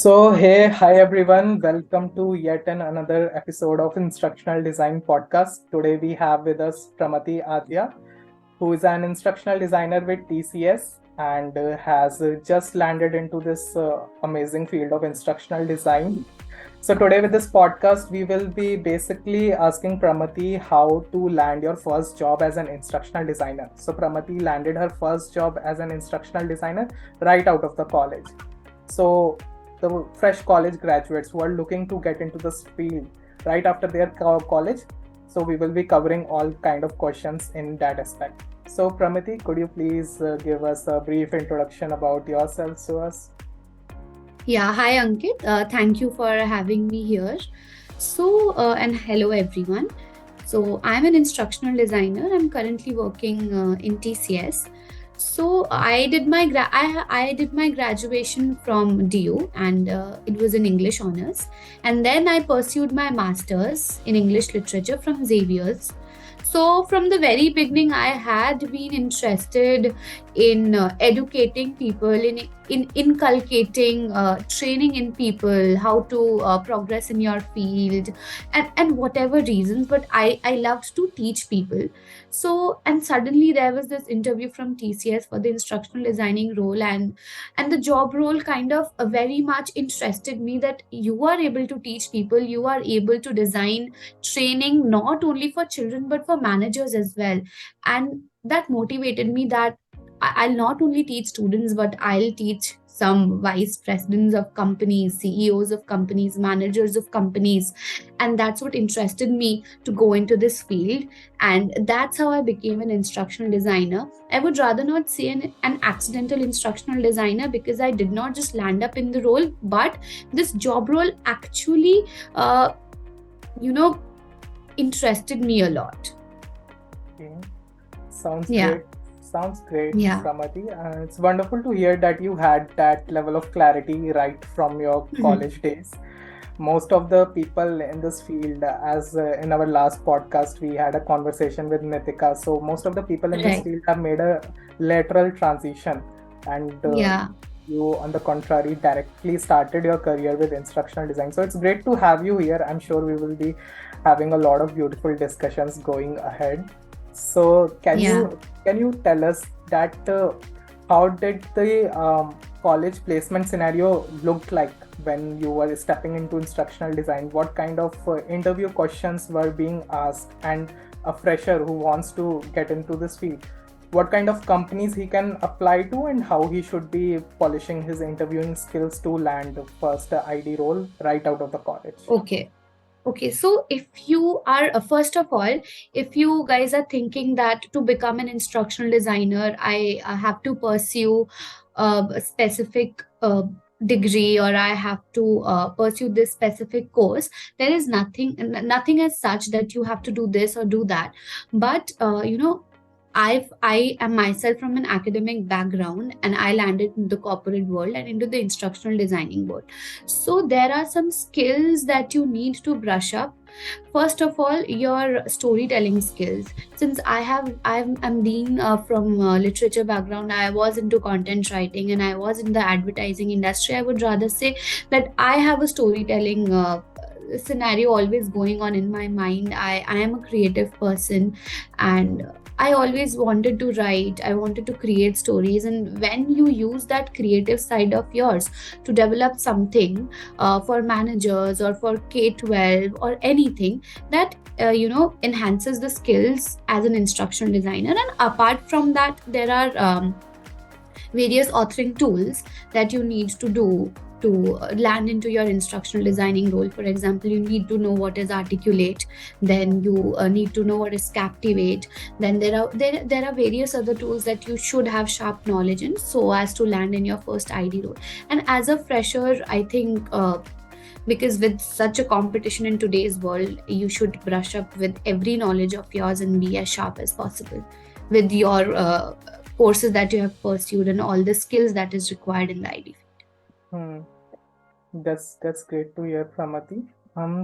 Hi everyone. Welcome to yet another episode of Instructional Design podcast. Today we have with us Pramati Adhya, who is an instructional designer with TCS and has just landed into this amazing field of instructional design. So today with this podcast, we will be basically asking Pramati how to land your first job as an instructional designer. So Pramati landed her first job as an instructional designer right out of the college. So the fresh college graduates who are looking to get into this field right after their college. So we will be covering all kind of questions in that aspect. So Pramati, could you please give us a brief introduction about yourself to us? Yeah, hi Ankit. Thank you for having me here. And hello everyone. So, I'm an instructional designer. I'm currently working in TCS. I did my graduation from DU, and it was in English honors, and then I pursued my masters in English literature from Xavier's. So from the very beginning, I had been interested in educating people, in inculcating training in people, how to progress in your field, and whatever reasons. But I loved to teach people. So and suddenly there was this interview from TCS for the instructional designing role, and the job role kind of very much interested me, that you are able to teach people, you are able to design training not only for children but for managers as well. And that motivated me that I'll not only teach students, but I'll teach some vice presidents of companies, CEOs of companies, managers of companies. And that's what interested me to go into this field. And that's how I became an instructional designer. I would rather not say an accidental instructional designer, because I did not just land up in the role, but this job role actually, you know, interested me a lot. Okay. Sounds Yeah. great. Sounds great, Yeah. Pramati. It's wonderful to hear that you had that level of clarity right from your Mhm. college days. Most of the people in this field, as in our last podcast, we had a conversation with Nitika. So, most of the people in this Right. field have made a lateral transition, and Yeah. you, on the contrary, directly started your career with instructional design. So, it's great to have you here. I'm sure we will be having a lot of beautiful discussions going ahead. So, Yeah. can you tell us that how did the college placement scenario look like when you were stepping into instructional design? What kind of interview questions were being asked? And a fresher who wants to get into this field, what kind of companies he can apply to, and how he should be polishing his interviewing skills to land the first ID role right out of the college? Okay. Okay, so if you are, first of all, if you guys are thinking that to become an instructional designer, I have to pursue a specific degree, or I have to pursue this specific course, there is nothing as such that you have to do this or do that. But I am myself from an academic background, and I landed in the corporate world and into the instructional designing world. So there are some skills that you need to brush up. First of all, your storytelling skills. Since I'm being from literature background, I was into content writing and I was in the advertising industry. I would rather say that I have a storytelling scenario always going on in my mind. I am a creative person, and I always wanted to write, I wanted to create stories. And when you use that creative side of yours to develop something for managers or for K-12 or anything, that enhances the skills as an instructional designer. And apart from that, there are various authoring tools that you need to do to land into your instructional designing role. For example, you need to know what is articulate, then you need to know what is captivate. Then there are various other tools that you should have sharp knowledge in, so as to land in your first ID role. And as a fresher, I think because with such a competition in today's world, you should brush up with every knowledge of yours and be as sharp as possible with your courses that you have pursued and all the skills that is required in the ID. Hmm. That's great to hear, Pramati.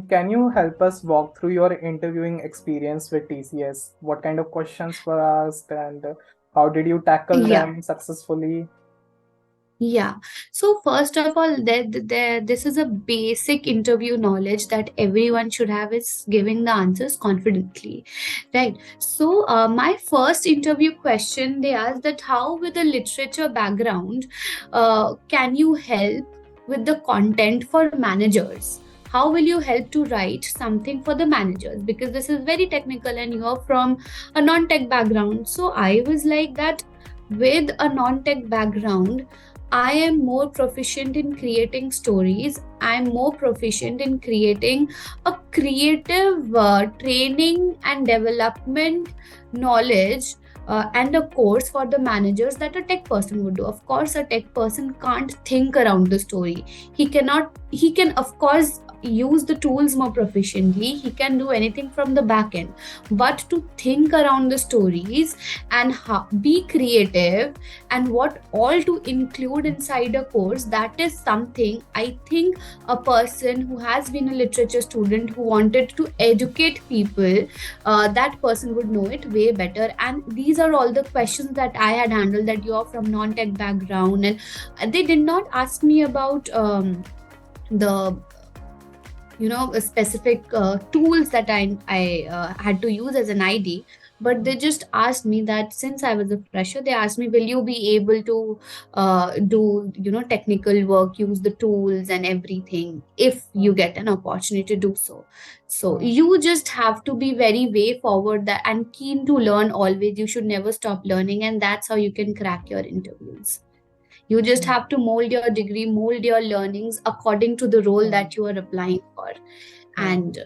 Can you help us walk through your interviewing experience with TCS? What kind of questions were asked, and how did you tackle Yeah. them successfully? Yeah. So first of all, this is a basic interview knowledge that everyone should have is giving the answers confidently, right? So my first interview question they asked that how with a literature background, can you help with the content for managers? How will you help to write something for the managers? Because this is very technical and you are from a non-tech background. So I was like that with a non-tech background I am more proficient in creating stories. I'm more proficient in creating a creative training and development knowledge and a course for the managers that a tech person would do. Of course, a tech person can't think around the story. He can, of course, use the tools more proficiently. He can do anything from the back end. But to think around the stories and be creative and what all to include inside a course, that is something I think a person who has been a literature student who wanted to educate people, that person would know it way better. And these are all the questions that I had handled, that you are from non-tech background, and they did not ask me about the specific tools that I had to use as an ID. But they just asked me that since I was a fresher, they asked me, will you be able to do technical work, use the tools and everything if you get an opportunity to do so. So you just have to be very way forward that and keen to learn always. You should never stop learning, and that's how you can crack your interviews. You just have to mold your degree, mold your learnings according to the role that you are applying for, and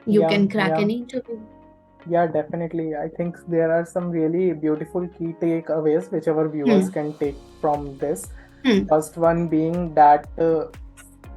you Yeah, can crack yeah. any interview. Yeah, definitely. I think there are some really beautiful key takeaways which our viewers Hmm. can take from this. Hmm. First one being that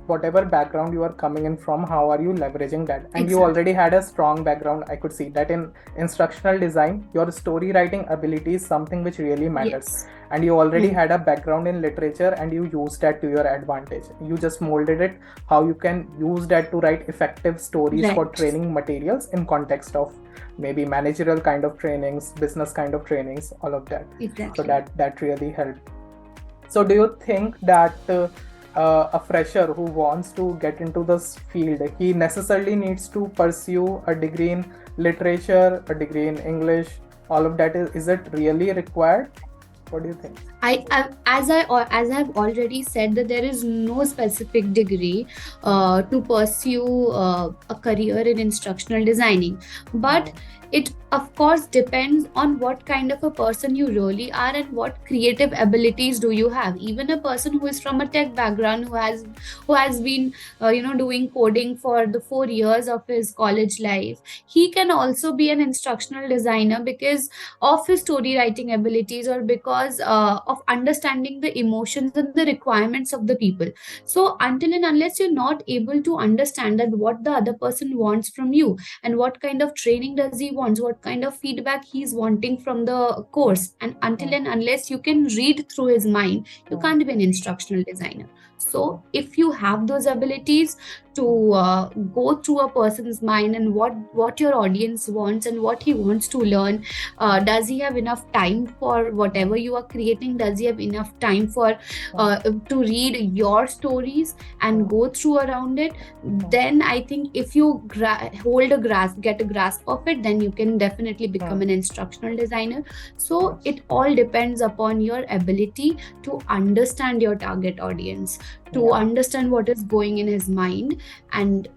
whatever background you are coming in from, how are you leveraging that? And you Exactly. already had a strong background. I could see that in instructional design, your story writing ability is something which really matters. Yes. And you already Hmm. had a background in literature and you used that to your advantage. You just molded it how you can use that to write effective stories for Right. training materials in context of maybe managerial kind of trainings, business kind of trainings, all of that. So Exactly. that really helped. So do you think that a fresher who wants to get into this field, he necessarily needs to pursue a degree in literature, a degree in English, all of that? Is it really required? What do you think? As I've already said that there is no specific degree to pursue a career in instructional designing, but it of course depends on what kind of a person you really are and what creative abilities do you have. Even a person who is from a tech background, who has been doing coding for the 4 years of his college life, he can also be an instructional designer because of his story writing abilities, or because of understanding the emotions and the requirements of the people. So until and unless you're not able to understand that what the other person wants from you, and what kind of training does he wants, what kind of feedback he's wanting from the course, and until and unless you can read through his mind, you can't be an instructional designer. So if you have those abilities to go through a person's mind and what your audience wants and what he wants to learn, does he have enough time for whatever you are creating, does he have enough time for to read your stories and go through around it, then I think if you get a grasp of it, then you can definitely become an instructional designer. So Yes. it all depends upon your ability to understand your target audience, to Yeah. understand what is going in his mind, and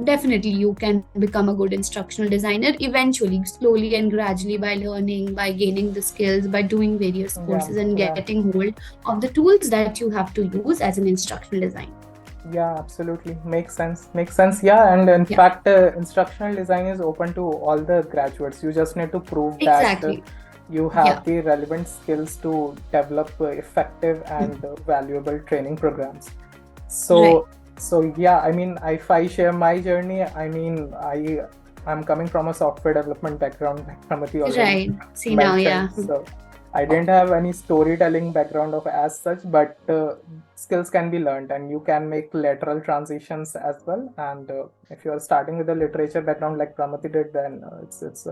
definitely you can become a good instructional designer eventually, slowly and gradually, by learning, by gaining the skills, by doing various Yeah. courses and Yeah. getting hold of the tools that you have to use as an instructional designer. Yeah, absolutely. Makes sense. Makes sense. Yeah, and in Yeah, fact, instructional design is open to all the graduates. You just need to prove that exactly. you Yeah. have the relevant skills to develop effective Mm. and valuable training programs. Right. So yeah, I mean, if I share my journey, I mean, I'm coming from a software development background, like Pramati already Right. See now, mentioned. yeah. So I didn't have any storytelling background of as such, but skills can be learned, and you can make lateral transitions as well. And if you are starting with a literature background like Pramati did, then it's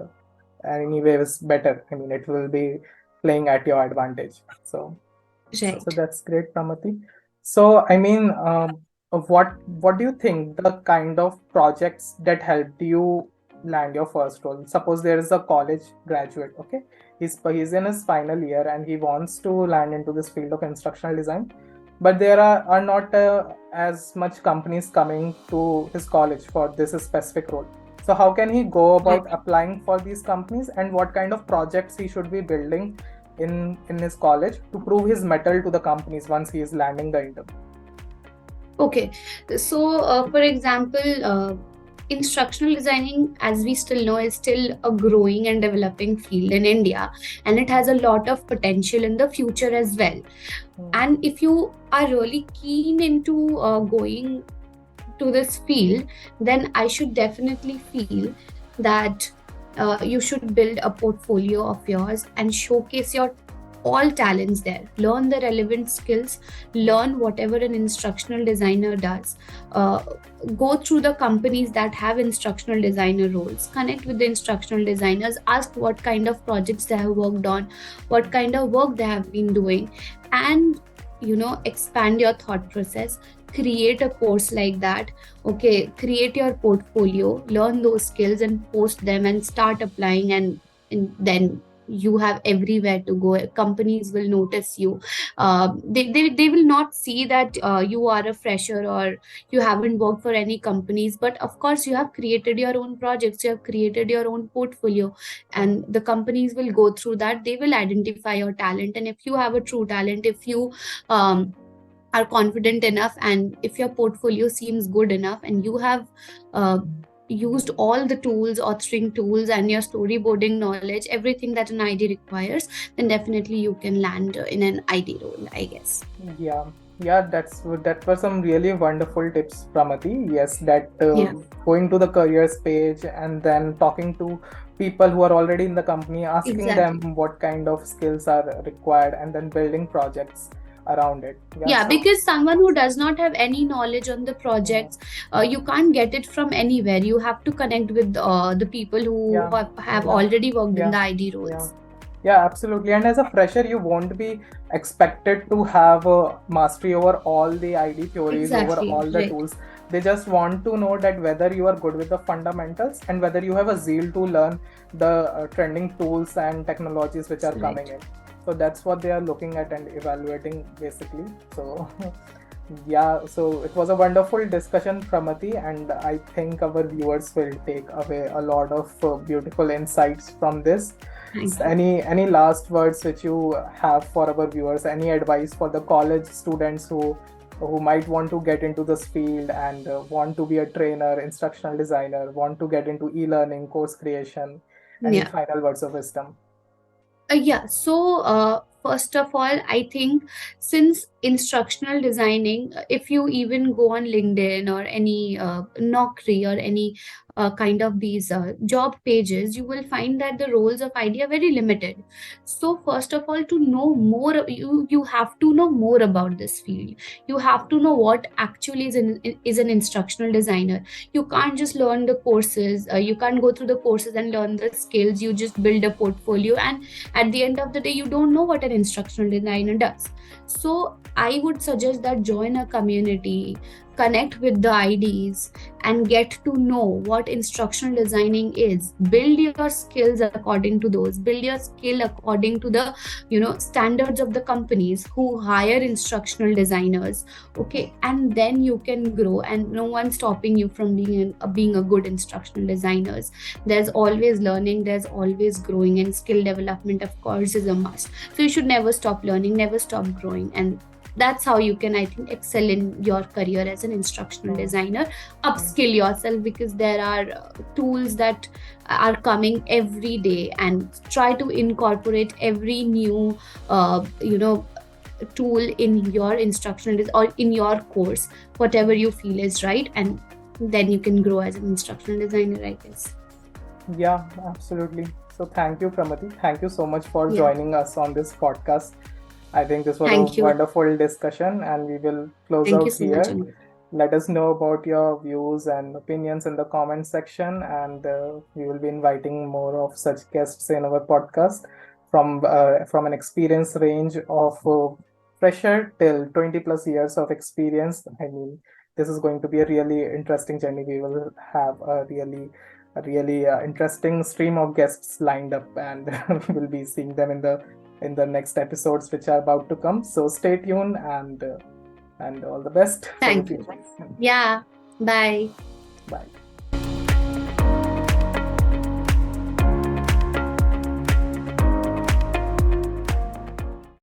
anyway it's better. I mean, it will be playing at your advantage. So So Right. that's great, Pramati. So, I mean, what do you think the kind of projects that helped you land your first role? Suppose there is a college graduate, okay? He's in his final year and he wants to land into this field of instructional design, but there are not as much companies coming to his college for this specific role. So how can he go Right. about applying for these companies, and what kind of projects he should be building in his college to prove his mettle to the companies once he is landing the interview? Okay. So, for example, instructional designing, as we still know, is still a growing and developing field in India, and it has a lot of potential in the future as well. Hmm. And if you are really keen into going to this field, then I should definitely feel that you should build a portfolio of yours and showcase your all talents there. Learn the relevant skills, learn whatever an instructional designer does. Uh, Go through the companies that have instructional designer roles, connect with the instructional designers, ask what kind of projects they have worked on, what kind of work they have been doing, and expand your thought process. Create a course like that. Okay, create your portfolio, learn those skills and post them and start applying, and then you have everywhere to go. Companies will notice you. They will not see that you are a fresher or you haven't worked for any companies, but of course you have created your own projects, you have created your own portfolio, and the companies will go through that. They will identify your talent, and if you have a true talent, if you um, are confident enough, and if your portfolio seems good enough, and you have uh, used all the tools, authoring tools, and your storyboarding knowledge, everything that an ID requires, then definitely you can land in an ID role, I guess. Yeah, yeah, that were some really wonderful tips, Pramati. Yes, that Yeah, going to the careers page and then talking to people who are already in the company, asking them exactly. what kind of skills are required, and then building projects around it. Yeah, Yeah, so because someone who does not have any knowledge on the mhm. projects, you can't get it from anywhere. You have to connect with the people who Yeah, have yeah, already worked in yeah, the ID yeah. roles. Yeah, absolutely. And as a fresher, you won't be expected to have a mastery over all the ID theories, over Exactly, all the right. tools. They just want to know that whether you are good with the fundamentals and whether you have a zeal to learn the trending tools and technologies which are coming Right. in. So that's what they are looking at and evaluating basically. So yeah, so it was a wonderful discussion, Pramati, and I think our viewers will take away a lot of beautiful insights from this. Thank you. Any last words which you have for our viewers? Any advice for the college students who might want to get into this field and want to be a trainer, instructional designer, want to get into e-learning, course creation? Any Yeah. final words of wisdom? Yeah. So, first of all, I think since instructional designing, if you even go on LinkedIn or any Naukri or any kind of these job pages, you will find that the roles of ID are very limited. So, first of all, to know more, you have to know more about this field. You have to know what actually is an instructional designer. You can't just learn the courses. You can't go through the courses and learn the skills. You just build a portfolio, and at the end of the day you don't know what an instructional designer does. So I would suggest that join a community, connect with the IDs, and get to know what instructional designing is. Build your skills according to those, build your skill according to the standards of the companies who hire instructional designers. Okay, and then you can grow, and no one's stopping you from being a good instructional designers. There's always learning, there's always growing, and skill development of course is a must. So you should never stop learning, never stop growing, and that's how you can, I think, excel in your career as an instructional Hmm, designer. hmm. Upskill yourself, because there are tools that are coming every day, and try to incorporate every new tool in your or in your course, whatever you feel is right, and then you can grow as an instructional designer, I guess. Yeah, absolutely. So thank you, Pramati. Thank you so much for Yeah. joining us on this podcast. I think this was a Thank you. wonderful discussion, and we will close Thank you out so much, here. Anu. Let us know about your views and opinions in the comment section, and we will be inviting more of such guests in our podcast from an experience range of fresher till 20 plus years of experience. I mean, this is going to be a really interesting journey. We will have a really interesting stream of guests lined up, and we'll be seeing them in the next episodes which are about to come. So stay tuned, and all the best for the Thank you. future. Yeah. Bye.